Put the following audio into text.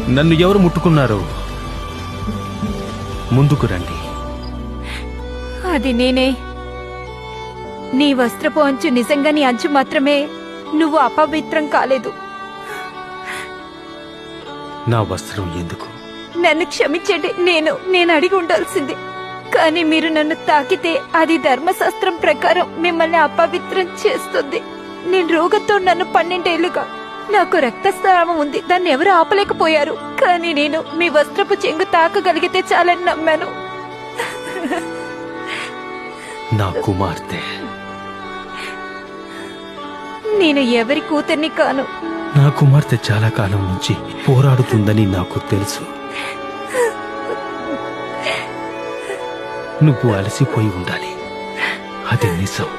నన్ను ఎవరు ముట్టుకున్నారో ముందుకు రండి. అది నేనే. నీ వస్త్రపు అంచు నిజంగా నీ అంచు మాత్రమే. నువ్వు అపవిత్రం కాలేదు. నా వస్త్రం ఎందుకు? నన్ను క్షమించండి. నేను అడిగి ఉండాల్సింది. కానీ మీరు నన్ను తాకితే అది ధర్మశాస్త్రం ప్రకారం మిమ్మల్ని అపవిత్రం చేస్తుంది. నేను రోగంతో నన్ను 12 ఏళ్లుగా నాకు రక్తస్రావం ఉంది. దాన్ని ఎవరు ఆపలేకపోయారు. కానీ నేను మీ వస్త్రపు చెంగు తాకగలిగితే చాలని నమ్మాను. నా కుమార్తె. నేను ఎవరి కూతుర్ని కాను. నా కుమార్తె చాలా కాలం నుంచి పోరాడుతుందని నాకు తెలుసు. నువ్వు అలసిపోయి ఉండాలి. అది నిజం.